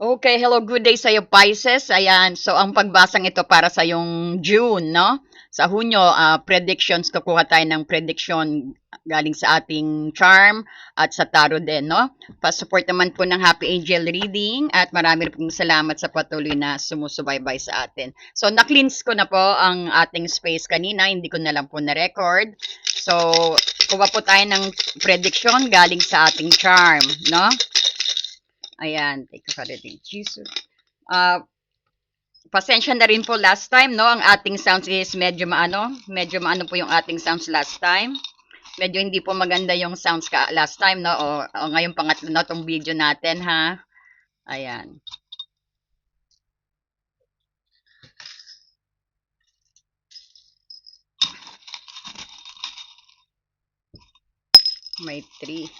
Okay, hello, good day sa'yo, Pisces. Ayan, so ang pagbasang ito para sa yung June, no? Sa Hunyo, predictions, kukuha tayo ng prediction galing sa ating charm at sa tarot din, no? Pa-support naman po ng Happy Angel Reading at marami pong salamat sa patuloy na sumusubaybay sa atin. So, na-cleanse ko na po ang ating space kanina, hindi ko na lang po na-record. So, kuha po tayo ng prediction galing sa ating charm, no? Ayan, take a reading. Jesus. Ah, pasensya na rin po last time, no? Ang ating sounds is medyo maano po yung ating sounds last time. Medyo hindi po maganda yung sounds ka last time, no? O ngayong pangatlo na tong video natin, ha? Ayan. May 3.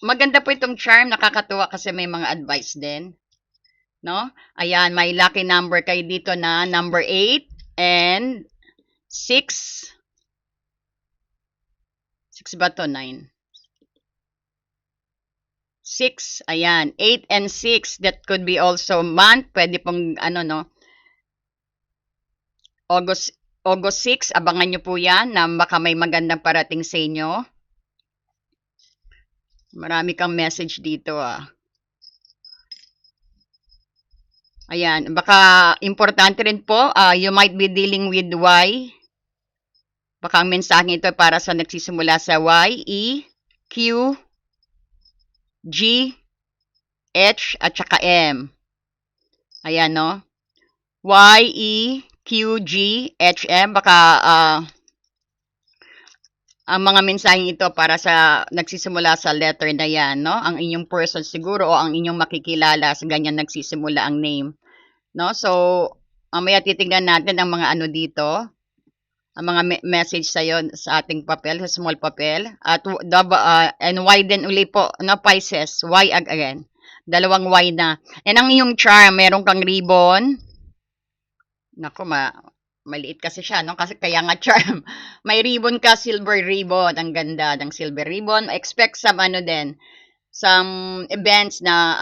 Maganda po itong charm, nakakatuwa kasi may mga advice din, no? Ayan, may lucky number kayo dito na number 8 and 6. 6 ba to? 9. 6, ayan. 8 and 6, that could be also month. Pwede pong, no, August 6, abangan nyo po yan na baka may magandang parating sa inyo. Marami kang message dito, Ayan, baka importante rin po, you might be dealing with Y. Baka ang mensahe ito para sa nagsisimula sa Y, E, Q, G, H, at saka M. Ayan, no? Y, E, Q, G, H, M. Baka, ang mga mensaheng ito para sa nagsisimula sa letter na yan, no? Ang inyong person siguro o ang inyong makikilala sa ganyan nagsisimula ang name, no? So, mamaya titingnan natin ang mga ano dito, ang mga message sa sa ating papel, sa small papel. At and Y din uli po, no, Pisces, Y again. Dalawang Y na. And ang iyong charm, meron kang ribbon. Nako, maliit kasi siya, no? Kasi kaya nga charm. May ribbon ka, silver ribbon. Ang ganda ng silver ribbon. Expect some din, some events na,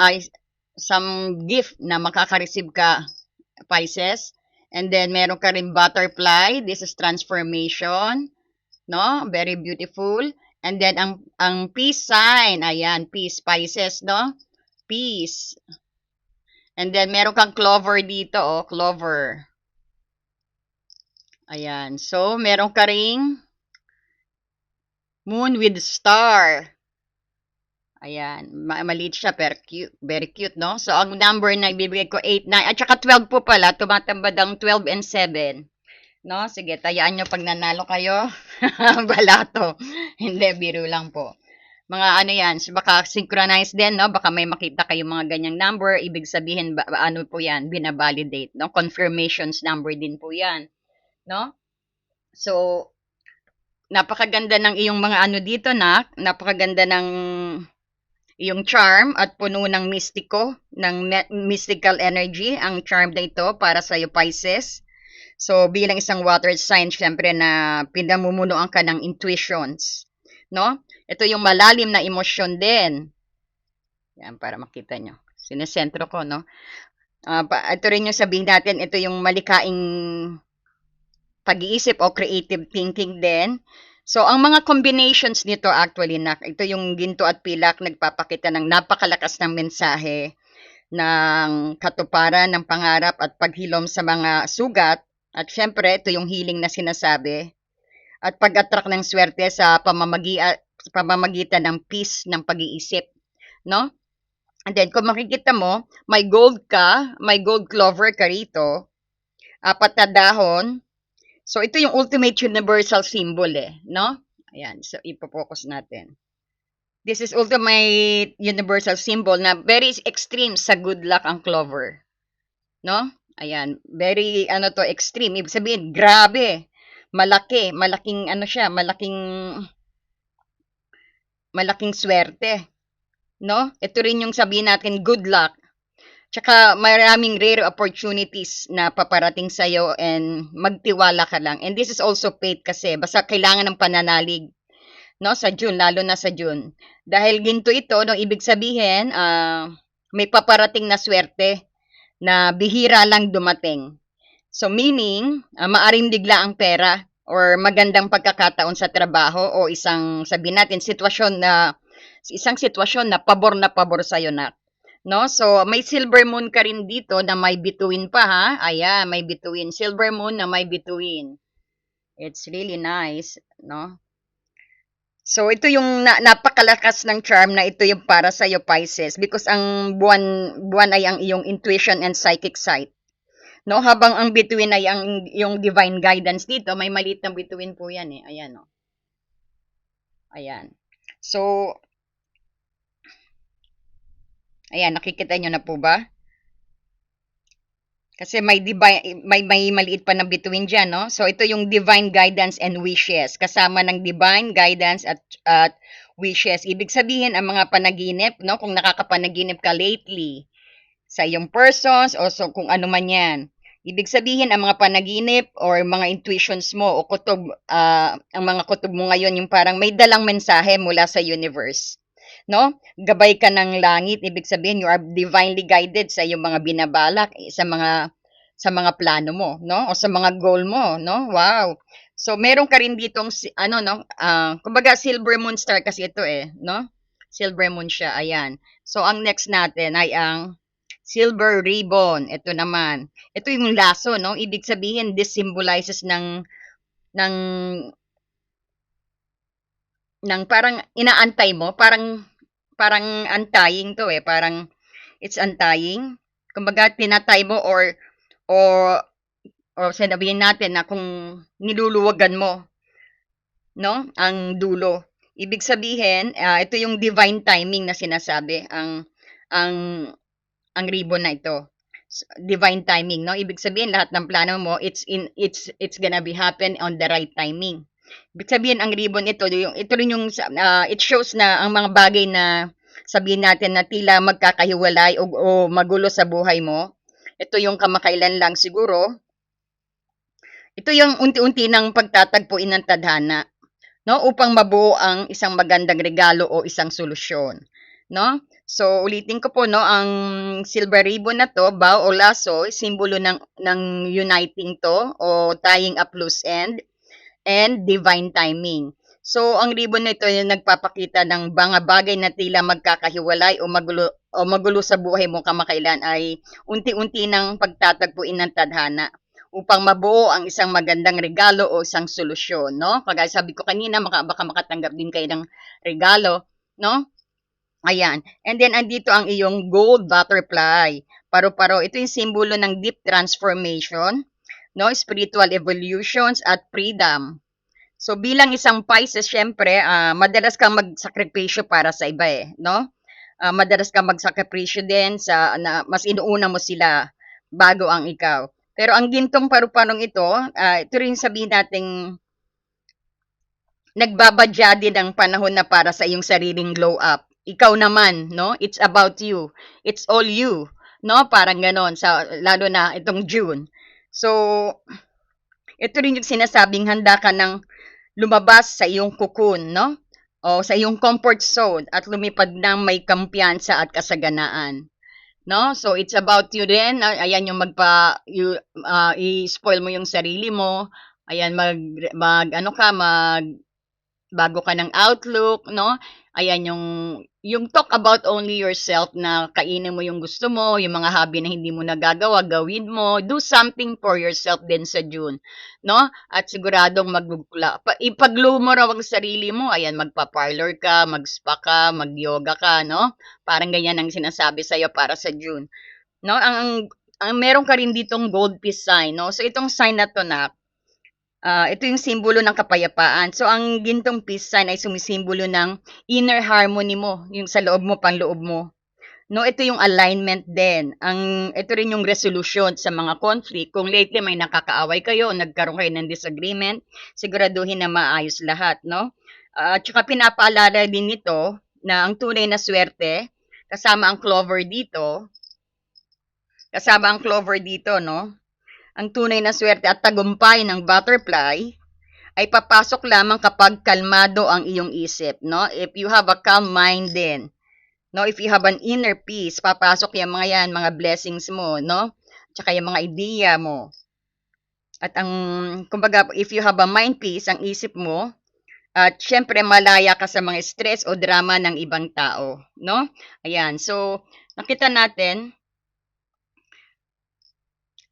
some gift na makaka-receive ka, Pisces. And then, meron ka rin butterfly. This is transformation. No? Very beautiful. And then, ang peace sign. Ayan, peace, Pisces, no? Peace. And then, meron kang clover dito, clover. Ayan. So, meron ka ring moon with star. Ayan. Maliit siya, pero cute. Very cute, no? So, ang number na ibibigay ko, 8, 9, at saka 12 po pala. Tumatambad ang 12 and 7. No? Sige, tayaan nyo pag nanalo kayo. Balato. Hindi, biro lang po. Mga ano yan, so baka synchronize din, no? Baka may makita kayo mga ganyang number. Ibig sabihin, ano po yan? Binavalidate, no? Confirmations number din po yan. No? So, napakaganda ng iyong mga ano dito, napakaganda ng iyong charm at puno ng mistiko, ng mystical energy, ang charm na ito para sa iyo, Pisces. So, bilang isang water sign, syempre na pinamumunuan ka ng intuitions, no? Ito yung malalim na emosyon din. Yan, para makita nyo. Sinesentro ko, no? Ito rin yung sabihin natin, ito yung malikaing pag-iisip o creative thinking din. So, ang mga combinations nito actually, ito yung ginto at pilak, nagpapakita ng napakalakas ng mensahe ng katuparan ng pangarap at paghilom sa mga sugat. At syempre, ito yung healing na sinasabi. At pag-attract ng swerte sa pamamagitan ng peace ng pag-iisip. No? And then, kung makikita mo, may gold clover ka rito, 4 na dahon. So, ito yung ultimate universal symbol no? Ayan, so ipo-focus natin. This is ultimate universal symbol na very extreme sa good luck ang clover. No? Ayan, very extreme. Ibig sabihin, grabe. Malaking siya, malaking swerte. No? Ito rin yung sabihin natin, good luck. Tsaka maraming rare opportunities na paparating sa'yo and magtiwala ka lang. And this is also faith kasi basta kailangan ng pananalig, no, sa June, lalo na sa June. Dahil ginto ito, no, ibig sabihin, may paparating na swerte na bihira lang dumating. So meaning, maaring bigla ang pera or magandang pagkakataon sa trabaho o sabihin natin, isang sitwasyon na pabor sa'yo na. No? So, may silver moon ka rin dito na may bituin pa ha. Ayan, may bituin. Silver moon na may bituin. It's really nice, no? So, ito yung napakalakas ng charm na ito yung para sa iyo, Pisces, because ang buwan ay ang iyong intuition and psychic side. No, habang ang bituin ay yung divine guidance dito, may maliit na bituin po yan eh. Ayan, no. Ayan. So, ayan, nakikita nyo na po ba? Kasi may maliit pa na bituin diyan, no? So ito yung divine guidance and wishes. Kasama ng divine guidance at wishes. Ibig sabihin ang mga panaginip, no? Kung nakakapanaginip ka lately sa iyong persons o so kung ano man 'yan. Ibig sabihin ang mga panaginip or mga intuitions mo o kutob, ang mga kutob mo ngayon yung parang may dalang mensahe mula sa universe. No? Gabay ka ng langit, ibig sabihin you are divinely guided sa iyong mga binabalak, sa mga plano mo, no? O sa mga goal mo, no? Wow. So meron ka rin ditong kumbaga silver moon star kasi ito eh, no? Silver moon siya, ayan. So ang next natin ay ang silver ribbon. Ito naman. Ito yung laso, no? Ibig sabihin this symbolizes ng parang inaantay mo, parang untying to eh, parang it's untying. Kumbaga tinatay mo or sabihin natin na kung niluluwagan mo, no, ang dulo. Ibig sabihin, ito yung divine timing na sinasabi, ang ribbon na ito. Divine timing, no? Ibig sabihin lahat ng plano mo, it's gonna be happen on the right timing. Ibig sabihin ang ribbon ito rin yung it shows na ang mga bagay na sabihin natin na tila magkakahiwalay o magulo sa buhay mo. Ito yung kamakailan lang siguro. Ito yung unti-unti ng pagtatagpuin ng tadhana, no? Upang mabuo ang isang magandang regalo o isang solusyon, no? So ulitin ko po, no, ang silver ribbon na to, bow o lasso, simbolo ng uniting to o tying up loose end and divine timing. So ang ribbon na ito yung nagpapakita ng mga bagay na tila magkakahiwalay o magulo sa buhay mo kamakailan ay unti-unti ng pagtatagpuin ng tadhana upang mabuo ang isang magandang regalo o isang solusyon, no? Kagaya sabi ko kanina, baka makatanggap din kayo ng regalo, no? Ayan. And then, andito ang iyong gold butterfly. Paro-paro. Ito yung simbolo ng deep transformation, no? Spiritual evolutions at freedom. So, bilang isang Pisces, syempre, madalas kang magsakripisyo para sa iba eh, no? Madalas kang magsakripisyo din mas inuuna mo sila bago ang ikaw. Pero ang gintong paru-parong ito rin sabihin nating nagbabadya din ang panahon na para sa iyong sariling glow up. Ikaw naman, no? It's about you. It's all you, no? Parang ganon, lalo na itong June. So, ito rin yung sinasabing handa ka ng lumabas sa iyong cocoon, no? O sa iyong comfort zone at lumipad ng may kampiyansa at kasaganaan. No? So, it's about you din. Ayan yung i-spoil mo yung sarili mo. Ayan, bago ka ng outlook, no? Ayan yung talk about only yourself na kainin mo yung gusto mo, yung mga hobby na hindi mo nagagawa, gawin mo. Do something for yourself din sa June, no? At siguradong ipaglumo mo raw ang sarili mo. Ayan, magpa-parlor ka, mag-spa ka, mag-yoga ka, no? Parang ganyan ang sinasabi sa'yo para sa June. No? Ang meron ka rin ditong gold piece sign, no? So itong sign na to na ito yung simbolo ng kapayapaan. So, ang gintong peace sign ay sumisimbolo ng inner harmony mo, yung sa loob mo, panloob mo. No, ito yung alignment din. Ito rin yung resolution sa mga conflict. Kung lately may nakakaaway kayo o nagkaroon kayo ng disagreement, siguraduhin na maayos lahat, no? At saka pinapaalala din nito na ang tunay na swerte, kasama ang clover dito, no? Ang tunay na swerte at tagumpay ng butterfly ay papasok lamang kapag kalmado ang iyong isip, no? If you have a calm mind din, No, if you have an inner peace, papasok yung mga yan, mga blessings mo, no? Tsaka yung mga idea mo. At ang, kumbaga, if you have a mind peace, ang isip mo, at syempre malaya ka sa mga stress o drama ng ibang tao, no? Ayan. So, nakita natin,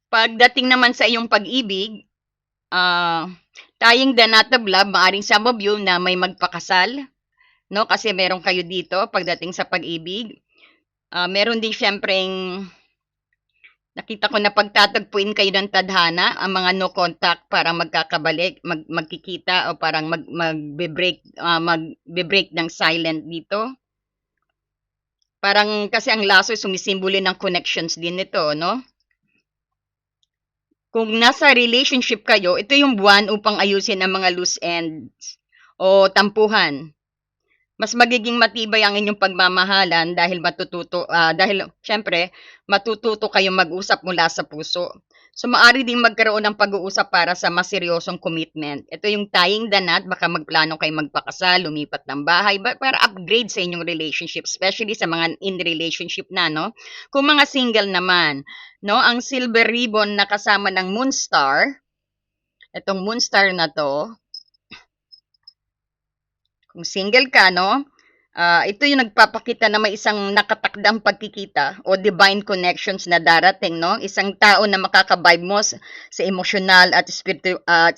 pagdating naman sa iyong pag-ibig, tying the knot of love, maaring some of you na may magpakasal, no? Kasi meron kayo dito pagdating sa pag-ibig. Meron din syempreng nakita ko na pagtatagpuin kayo ng tadhana, ang mga no contact para magkakabalik, magkikita o parang magbe-break ng silent dito. Parang kasi ang laso sumisimbolo ng connections din nito, no? Kung nasa relationship kayo, ito yung buwan upang ayusin ang mga loose ends o tampuhan. Mas magiging matibay ang inyong pagmamahalan dahil syempre matututo kayong mag-usap mula sa puso. So maaari ding magkaroon ng pag-uusap para sa mas seryosong commitment. Ito yung tying the knot, baka magplano kayo magpakasal, lumipat ng bahay, para upgrade sa inyong relationship, especially sa mga in relationship na, no? Kung mga single naman, no, ang silver ribbon na kasama ng Moonstar, itong Moonstar na to, kung single ka, no, ito yung nagpapakita na may isang nakatakdang pagkikita o divine connections na darating, no? Isang tao na makakavibe mo sa emosyonal at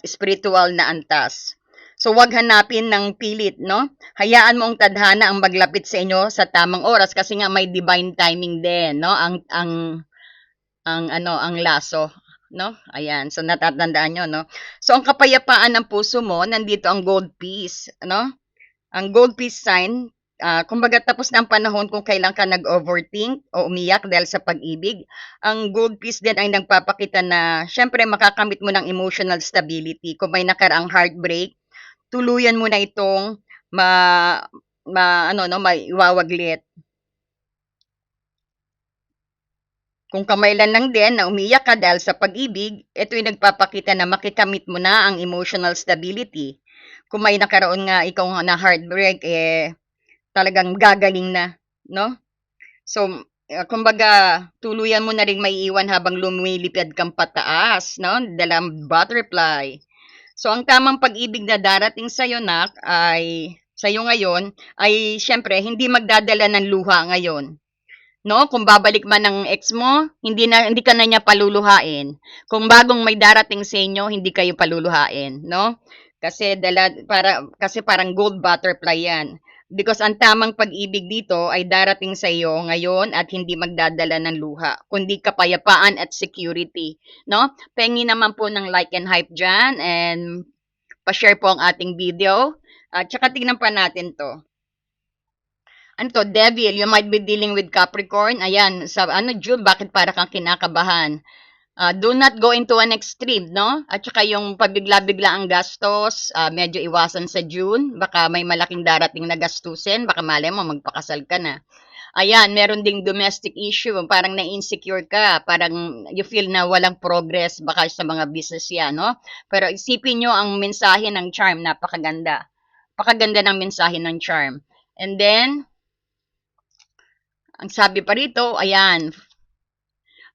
spiritual na antas. So, wag hanapin ng pilit, no? Hayaan mo ang tadhana ang maglapit sa inyo sa tamang oras kasi nga may divine timing din, no? Ang laso, no? Ayan. So, natatandaan nyo, no? So, ang kapayapaan ng puso mo, nandito ang gold piece, no? Ang gold piece sign, kumbaga tapos na ang panahon kung kailan ka nag-overthink o umiyak dahil sa pag-ibig. Ang gold piece din ay nagpapakita na syempre makakamit mo ng emotional stability. Kung may nakaraang heartbreak, tuluyan mo na itong maiwawaglit. Kung kamailan lang din na umiyak ka dahil sa pag-ibig, ito ay nagpapakita na makikamit mo na ang emotional stability. Kung may nakaroon nga ikaw na heartbreak, talagang gagaling na, no? So, kumbaga, tuluyan mo na rin maiiwan habang lumilipad kang pataas, no? Dalang butterfly. So, ang tamang pag-ibig na darating sa'yo, nak, ay sa'yo ngayon, ay syempre, hindi magdadala ng luha ngayon. No, kung babalik man ng ex mo, hindi ka na niya paluluhain. Kung bagong may darating sa inyo, hindi kayo paluluhain, no? Kasi parang gold butterfly 'yan. Because ang tamang pag-ibig dito ay darating sa iyo ngayon at hindi magdadala ng luha, kundi kapayapaan at security, no? Pengi naman po ng like and hype diyan and pa-share po ang ating video. At saka tingnan pa natin 'to. Ano to, devil, you might be dealing with Capricorn. Ayan, sa June, bakit para kang kinakabahan? Do not go into an extreme, no? At saka yung pabigla-bigla ang gastos, medyo iwasan sa June. Baka may malaking darating na gastusin. Baka malay mo, magpakasal ka na. Ayan, meron ding domestic issue. Parang na-insecure ka. Parang you feel na walang progress. Baka sa mga business yan, no? Pero isipin nyo ang mensahe ng charm. Napakaganda. Napakaganda ng mensahe ng charm. And then, ang sabi pa rito, ayan,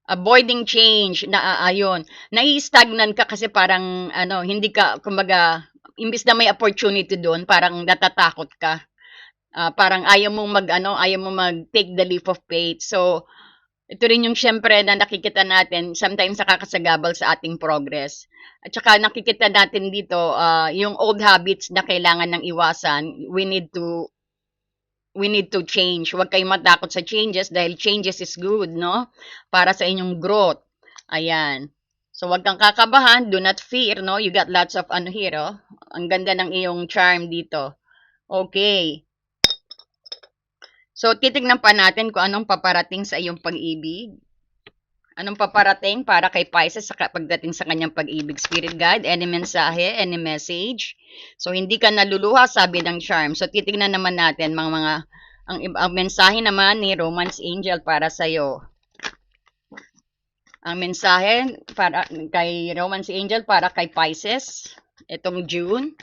avoiding change, ayun, nai-stagnant ka kasi parang, hindi ka, kumbaga, imbis na may opportunity doon, parang natatakot ka. Parang ayaw mong mag-take the leap of faith. So, ito rin yung syempre na nakikita natin, sometimes nakakasagabal sa ating progress. At saka nakikita natin dito, yung old habits na kailangan ng iwasan, we need to change. Huwag kayong matakot sa changes dahil changes is good, no? Para sa inyong growth. Ayan. So, huwag kang kakabahan. Do not fear, no? You got lots of here, oh. Ang ganda ng iyong charm dito. Okay. So, titignan pa natin kung anong paparating sa iyong pag-ibig. Anong paparating para kay Pisces pagdating sa kanyang pag-ibig? Spirit guide, any mensahe, any message? So, hindi ka naluluha, sabi ng charm. So, titignan naman natin ang mensahe naman ni Romance Angel para sa iyo. Ang mensahe para kay Romance Angel para kay Pisces itong June.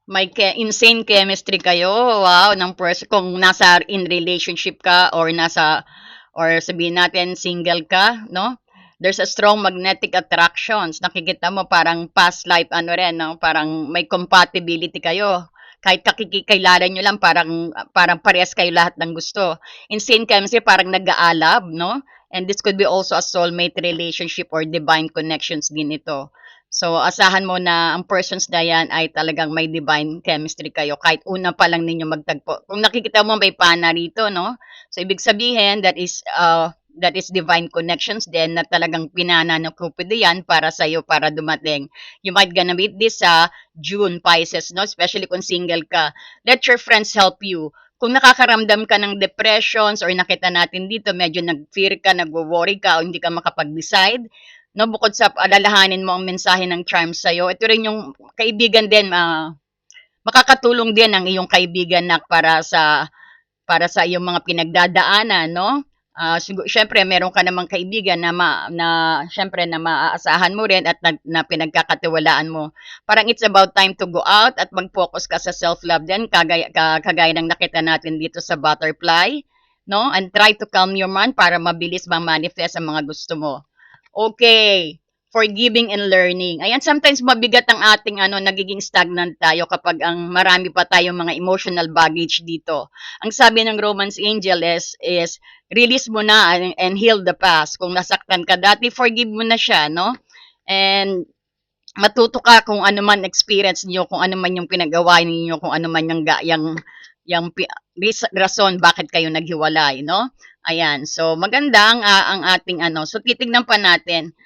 may insane chemistry kayo, wow, ng person kung nasa in relationship ka or nasa or sabihin natin single ka, no? There's a strong magnetic attractions. Nakikita mo parang past life ano rin, no? Parang may compatibility kayo. Kahit kakikilala nyo lang, parang parehas kayo lahat ng gusto. Insane chemistry, parang nag-aalab, no? And this could be also a soulmate relationship or divine connections din ito. So, asahan mo na ang persons na yan ay talagang may divine chemistry kayo. Kahit una pa lang ninyo magtagpo. Kung nakikita mo may pana rito, no? So, ibig sabihin, that is divine connections din na talagang pinana ng Cupido yan para sa'yo, para dumating. You might gonna meet this sa June, Pisces, no? Especially kung single ka. Let your friends help you. Kung nakakaramdam ka ng depressions or nakita natin dito, medyo nag-fear ka, nag-worry ka, o hindi ka makapag-decide, no, bukod sa alalahanin mo ang mensahe ng charm sa'yo, ito rin yung kaibigan din, makakatulong din ang iyong kaibigan na para sa iyong mga pinagdadaanan, no? Syempre meron ka namang kaibigan na syempre na maaasahan mo rin at na pinagkakatiwalaan mo. Parang it's about time to go out at mag-focus ka sa self-love din, kagaya ng nakita natin dito sa butterfly, no? And try to calm your mind para mabilis ma-manifest ang mga gusto mo. Okay. Forgiving and learning. Ayan, sometimes mabigat ang ating nagiging stagnant tayo kapag ang marami pa tayong mga emotional baggage dito. Ang sabi ng Romance Angel is release mo na and heal the past. Kung nasaktan ka dati, forgive mo na siya, no? And matuto ka kung ano man experience niyo, kung ano man yung pinagawa niyo, kung ano man yung rason bakit kayo naghiwalay, no? Ayan. So maganda ang ating So titignan pa natin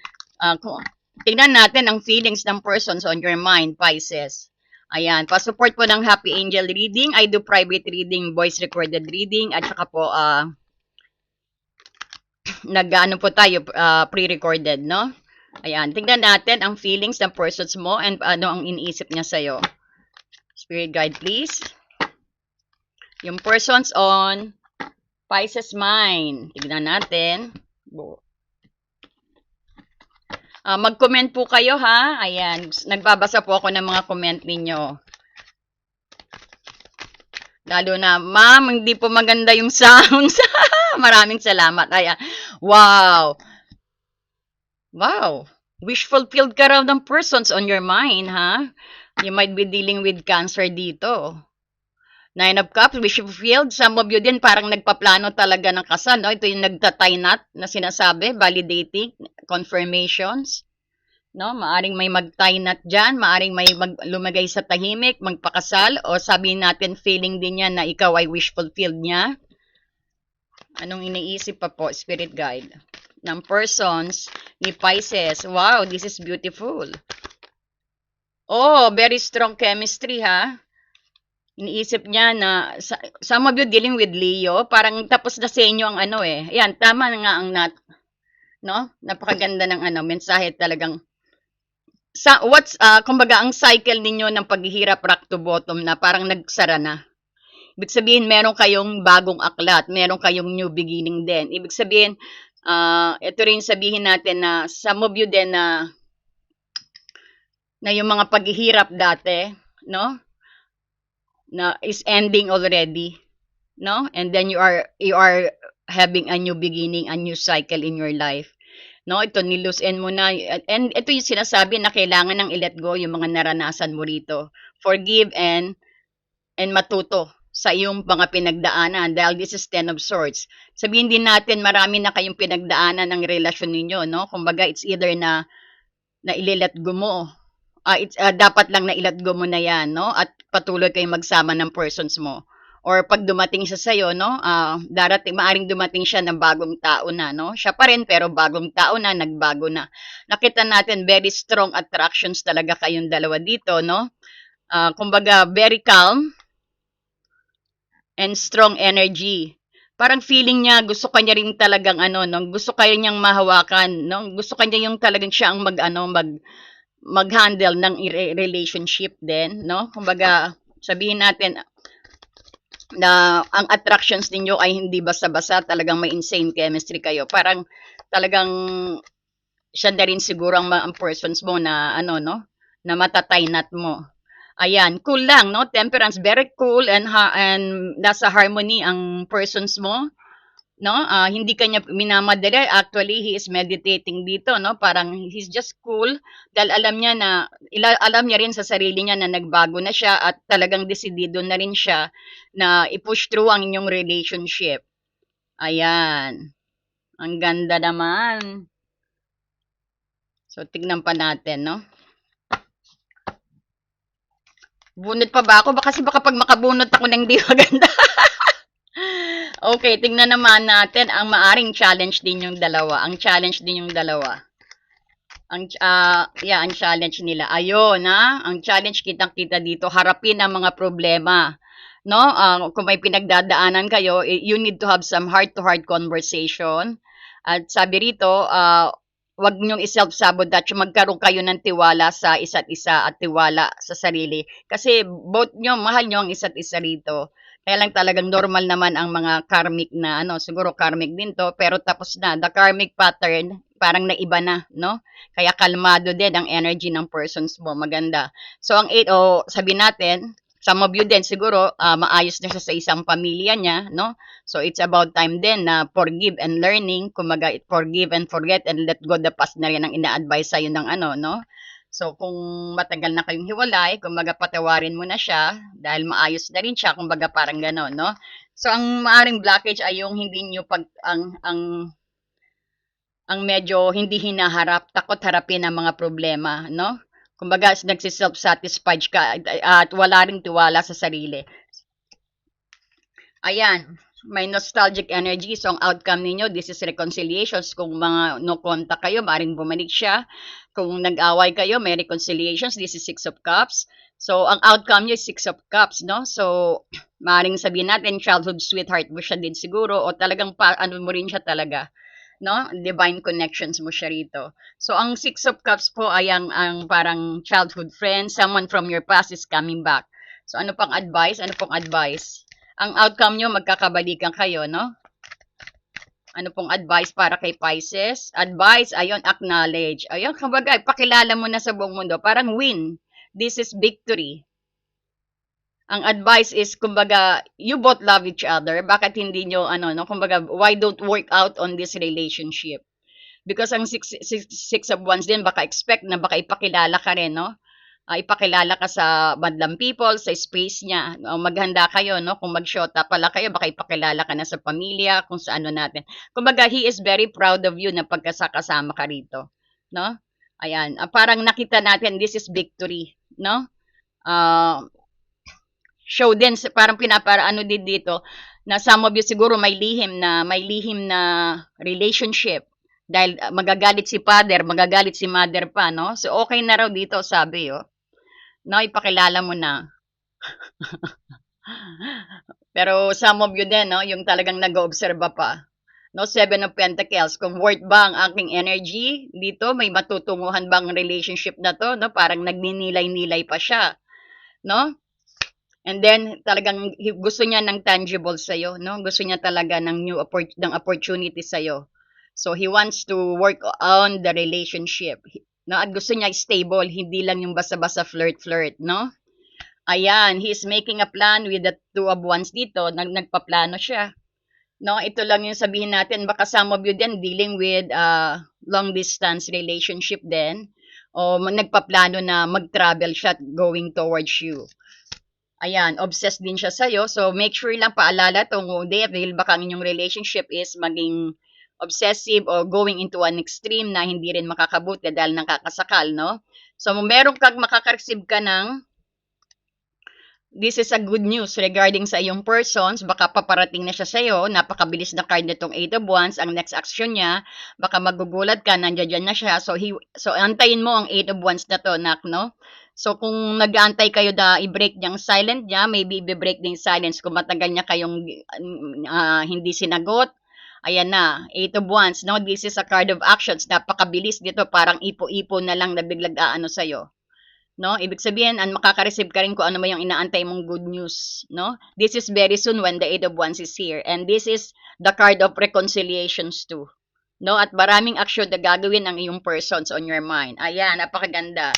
tingnan natin ang feelings ng persons on your mind, Pisces. Ayan, pa-support po ng Happy Angel reading. I do private reading, voice recorded reading, at saka po po tayo, pre-recorded, no? Ayan, tingnan natin ang feelings ng persons mo and ano ang iniisip niya sa'yo. Spirit guide, please. Yung persons on Pisces mind. Tingnan natin. Mag-comment po kayo, ha? Ayan, nagbabasa po ako ng mga comment ninyo. Lalo na, ma'am, hindi po maganda yung sounds. Maraming salamat. Ayan. Wow. Wow. Wish fulfilled ka raw ng persons on your mind, ha? You might be dealing with cancer dito. 9 of Cups, wish fulfilled. Some of you din parang nagpaplano talaga ng kasal, no? Ito yung nagtatay nut na sinasabi, validating, confirmations. No, maaring may mag-tie knot dyan, maaring may lumagay sa tahimik, magpakasal, o sabihin natin feeling din niya na ikaw ay wish fulfilled niya. Anong iniisip pa po, Spirit Guide? Ng persons ni Pisces. Wow, this is beautiful. Oh, very strong chemistry, ha? Iniisip niya na, some of you dealing with Leo, parang tapos na sa inyo ang Ayan, tama na nga ang no? Napakaganda ng mensahe talagang kumbaga ang cycle ninyo ng paghihirap rock to bottom na parang nagsara na. Ibig sabihin meron kayong bagong aklat, meron kayong new beginning din. Ibig sabihin ito rin sabihin natin na some of you din na yung mga paghihirap dati, no? Na is ending already, no? And then you are having a new beginning, a new cycle in your life. No, ito nilusin mo na and ito yung sinasabi na kailangan nang i-let go yung mga naranasan mo rito. Forgive and matuto sa iyong mga pinagdaanan dahil this is 10 of swords. Sabihin din natin marami na kayong pinagdaanan ng relasyon ninyo, no? Kumbaga it's either na i-let go mo. Dapat lang na i-let go mo na 'yan, no? At patuloy kayong magsama ng persons mo. Or pag dumating siya sa'yo, no, maaring dumating siya ng bagong tao na, no? Siya pa rin, pero bagong tao na, nagbago na. Nakita natin, very strong attractions talaga kayong dalawa dito, no? Kumbaga, very calm and strong energy. Parang feeling niya, gusto kanya rin talagang no, gusto kanya niyang mahawakan, no? Gusto kanya yung talagang siya ang mag-handle ng relationship din, no? Kumbaga, sabihin natin, na ang attractions ninyo ay hindi basta-basta, talagang may insane chemistry kayo. Parang talagang siya na rin siguro ang persons mo na no, na matatay nut mo. Ayan, cool lang, no? Temperance, very cool and nasa harmony ang persons mo, no? Hindi kanya minamadali. Actually, he is meditating dito, no? Parang he's just cool dahil alam niya na alam niya rin sa sarili niya na nagbago na siya at talagang desidido na rin siya na i-push through ang inyong relationship. Ayan. Ang ganda naman. So, tignan pa natin, no? Bunot pa ba ako? Kasi baka pag makabunot ako ng di maganda. Okay, tingnan naman natin ang maaring challenge din yung dalawa. Ang challenge din yung dalawa. Ang challenge nila. Ayun, ang challenge kitang-kita dito, harapin ang mga problema. No? Kung may pinagdadaanan kayo, you need to have some heart-to-heart conversation. At sabi rito, wag niyong i-self-sabotage, magkaroon kayo ng tiwala sa isa't isa at tiwala sa sarili. Kasi both niyo, mahal niyo ang isa't isa rito. Kaya lang talagang normal naman ang mga karmic na siguro karmic din to, pero tapos na. The karmic pattern, parang naiba na, no? Kaya kalmado din ang energy ng persons mo. Maganda. So, ang 8, sabi natin, some of you din siguro, maayos na siya sa isang pamilya niya, no? So, it's about time din na forgive and learning. Kumaga, forgive and forget and let go the past na rin ang ina-advise sa'yo ng no? So, kung matagal na kayong hiwalay, kumbaga patawarin mo na siya dahil maayos na rin siya, kumbaga parang gano'n, no? So, ang maaring blockage ay yung hindi nyo ang medyo hindi hinaharap, takot harapin ang mga problema, no? Kumbaga, nagsiself-satisfied ka at wala ring tiwala sa sarili. Ayan, may nostalgic energy. So, ang outcome ninyo, this is reconciliations. Kung mga no contact kayo, maaaring bumalik siya. Kung nag-away kayo, may reconciliations. This is 6 of Cups. So, ang outcome nyo is 6 of Cups, no? So, maaaring sabihin natin, childhood sweetheart mo siya din siguro o talagang ano mo rin siya talaga, no? Divine connections mo siya rito. So, ang 6 of Cups po ay ang parang childhood friend, someone from your past is coming back. So, ano pang advice? Ano pong advice? Ang outcome nyo, magkakabalikan kayo, no? Ano pong advice para kay Pisces? Advice, ayun, acknowledge. Ayun, kumbaga, pakilala mo na sa buong mundo. Parang win. This is victory. Ang advice is, kumbaga, you both love each other. Bakit hindi nyo, no? Kumbaga, why don't work out on this relationship? Because ang six of wands din, baka expect na baka ipakilala ka rin, no? Ipakilala ka sa madlang people, sa space niya. Maghanda kayo, no? Kung mag-shota pala kayo, baka ipakilala ka na sa pamilya, kung sa ano natin. Kumbaga, he is very proud of you na pagkasakasama ka rito. No? Ayan. Parang nakita natin, this is victory. No? Show din, parang ano din dito, na some of you siguro may lihim na relationship. Dahil magagalit si father, magagalit si mother pa, no? So, okay na raw dito, sabi, no, ipakilala mo na. Pero some of you din, no, yung talagang nag-oobserba pa. No, 7 of Pentacles, kung worth ba ang aking energy dito, may matutunguhan bang relationship na to, no? Parang nagninilay-nilay pa siya, no? And then talagang gusto niya ng tangible sa iyo, no? Gusto niya talaga ng ng opportunity sa iyo. So he wants to work on the relationship. No, at gusto niya stable, hindi lang yung basta-basta flirt, no? Ayan, he is making a plan with the 2 of wands dito. Nagpaplano siya. No, ito lang yung sabihin natin, baka some of you din dealing with long distance relationship din o nagpaplano na mag-travel siya going towards you. Ayan, obsessed din siya sa'yo. So, make sure lang paalala tong devil, baka ang inyong relationship is maging obsessive or going into an extreme na hindi rin makakabuti dahil nakakasakal, no? So, meron kang makaka-receive ka ng this is a good news regarding sa iyong persons. Baka paparating na siya sa'yo. Napakabilis na card nitong 8 of Wands. Ang next action niya, baka magugulat ka, nandiyan na siya. So, antayin mo ang 8 of Wands na to, nak, no? So, kung nag-aantay kayo na i-break niyang silent niya, maybe i-break din silence kung matagal niya kayong hindi sinagot. Ayan na, 8 of Wands, no? This is a card of actions. Napakabilis dito, parang ipo-ipo na lang na biglag aano sa'yo. No? Ibig sabihin, makaka-receive ka rin kung ano mo yung inaantay mong good news. No? This is very soon when the 8 of Wands is here. And this is the card of reconciliations too. No? At maraming action na gagawin ng iyong persons on your mind. Ayan, napakaganda.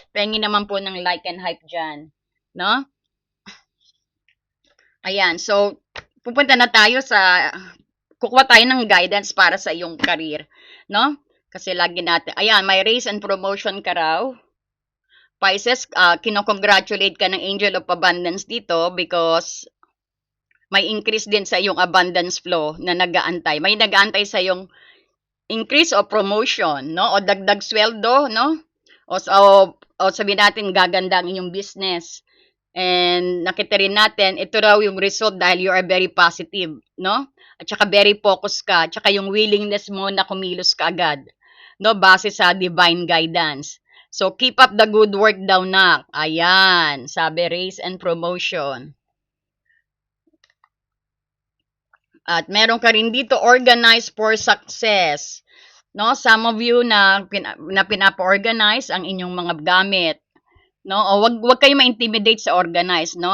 Pengi naman po ng like and hype dyan. no? Ayan, so pupunta na tayo sa kukuha tayo ng guidance para sa iyong career, no? Kasi lagi natin, ayan, may raise and promotion ka raw. Pisces, kinocongratulate ka ng Angel of Abundance dito because may increase din sa iyong abundance flow na nag-aantay. May nag-aantay sa iyong increase o promotion, no? O dagdag sweldo, no? O sabihin natin gaganda ang inyong business. And nakita rin natin, ito raw yung result dahil you are very positive, no? At saka very focused ka, at saka yung willingness mo na kumilos ka agad, no? Base sa divine guidance. So, keep up the good work daw na. Ayan, sabi raise and promotion. At meron ka rin dito, organize for success. No, some of you na pinapa-organize ang inyong mga gamit. No, o wag kayo ma-intimidate sa organize, no?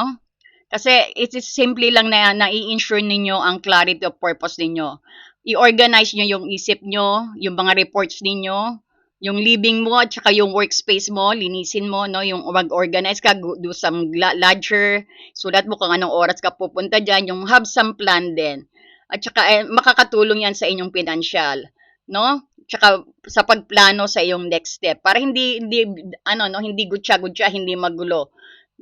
Kasi it is simply lang na nai-ensure ninyo ang clarity of purpose ninyo. I-organize nyo yung isip nyo, yung mga reports ninyo, yung living mo at saka yung workspace mo, linisin mo, no? Yung mag-organize ka, do some ledger, sulat mo kung anong oras ka pupunta dyan, yung have some plan din. At saka makakatulong yan sa inyong financial, no? Tsaka sa pagplano sa iyong next step para hindi gutya-gutya, hindi magulo,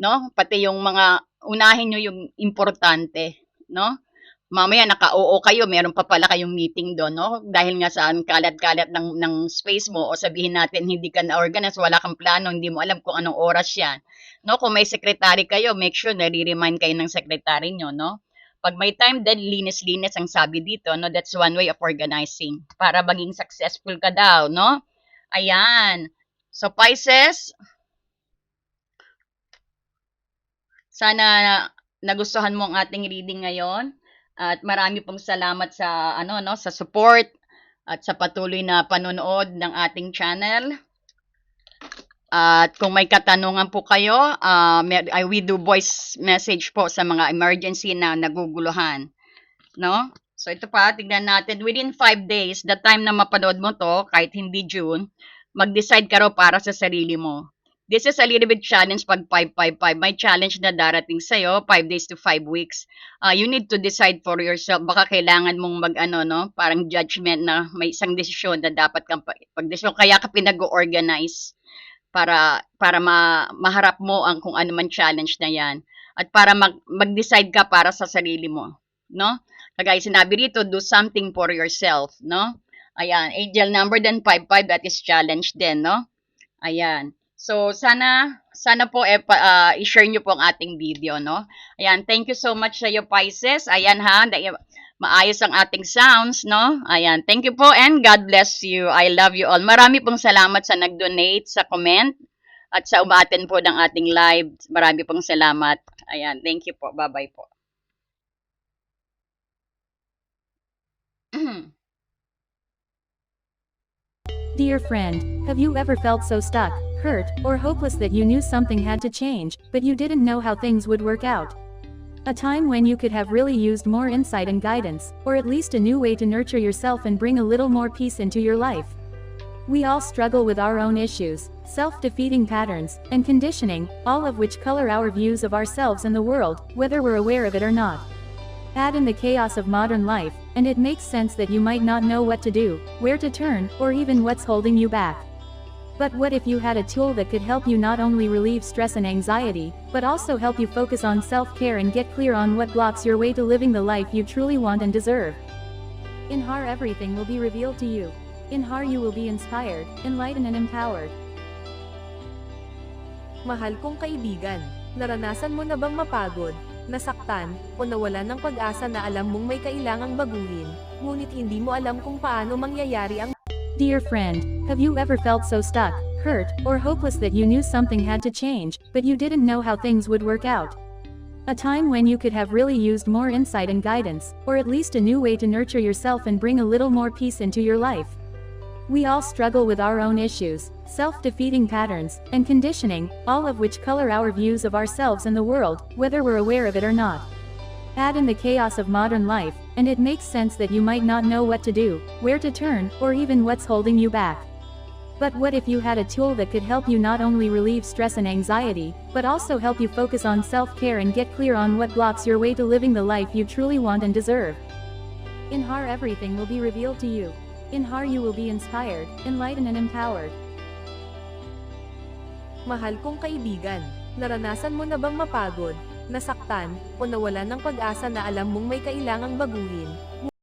no? Pati yung mga unahin niyo yung importante, no? Mamaya naka-oo kayo, meron pa pala kayong meeting doon, no? Dahil nga sa kalat-kalat ng space mo o sabihin natin hindi ka na-organize, wala kang plano, hindi mo alam kung anong oras 'yan. No, kung may secretary kayo, make sure nare-remind kayo ng secretary nyo, no? Pag may time din, linis-linis ang sabi dito, no? That's one way of organizing para maging successful ka daw, no? Ayan. So, Pisces, sana nagustuhan mo ang ating reading ngayon. At marami pong salamat sa sa support at sa patuloy na panonood ng ating channel. At kung may katanungan po kayo, we do voice message po sa mga emergency na naguguluhan. No? So ito pa, tignan natin. Within 5 days, the time na mapanood mo to, kahit hindi June, mag-decide ka raw para sa sarili mo. This is a little bit challenge pag 555. May challenge na darating sa'yo, 5 days to 5 weeks. You need to decide for yourself. Baka kailangan mong parang judgment na may isang desisyon na dapat kang pag-desisyon. Kaya ka pinag-organize para maharap mo ang kung ano man challenge na yan. At para mag-decide ka para sa sarili mo. No? Kagaya sinabi rito, do something for yourself. No? Ayan, angel number then 55, that is challenge din. No? Ayan. So, sana po i-share nyo po ang ating video, no? Ayan, thank you so much sa iyo, Pisces. Ayan ha, maayos ang ating sounds, no? Ayan, thank you po and God bless you. I love you all. Marami pong salamat sa nag-donate, sa comment, at sa umaten po ng ating live. Marami pong salamat. Ayan, thank you po. Bye-bye po. Dear friend, have you ever felt so stuck, hurt, or hopeless that you knew something had to change, but you didn't know how things would work out? A time when you could have really used more insight and guidance, or at least a new way to nurture yourself and bring a little more peace into your life. We all struggle with our own issues, self-defeating patterns, and conditioning, all of which color our views of ourselves and the world, whether we're aware of it or not. Add in the chaos of modern life, and it makes sense that you might not know what to do, where to turn, or even what's holding you back. But what if you had a tool that could help you not only relieve stress and anxiety, but also help you focus on self-care and get clear on what blocks your way to living the life you truly want and deserve? In HAR, everything will be revealed to you. In HAR, you will be inspired, enlightened and empowered. Mahal kong kaibigan, naranasan mo na bang mapagod, nasaktan, o nawalan ng pag-asa na alam mong may kailangang baguhin, ngunit hindi mo alam kung paano mangyayari ang... Dear friend, have you ever felt so stuck, hurt, or hopeless that you knew something had to change, but you didn't know how things would work out? A time when you could have really used more insight and guidance, or at least a new way to nurture yourself and bring a little more peace into your life. We all struggle with our own issues, self-defeating patterns, and conditioning, all of which color our views of ourselves and the world, whether we're aware of it or not. Add in the chaos of modern life, and it makes sense that you might not know what to do, where to turn, or even what's holding you back. But what if you had a tool that could help you not only relieve stress and anxiety, but also help you focus on self-care and get clear on what blocks your way to living the life you truly want and deserve? In HAR, everything will be revealed to you. In HAR, you will be inspired, enlightened and empowered. Mahal kong kaibigan, naranasan mo na bang mapagod, nasaktan, o nawalan ng pag-asa na alam mong may kailangang baguhin?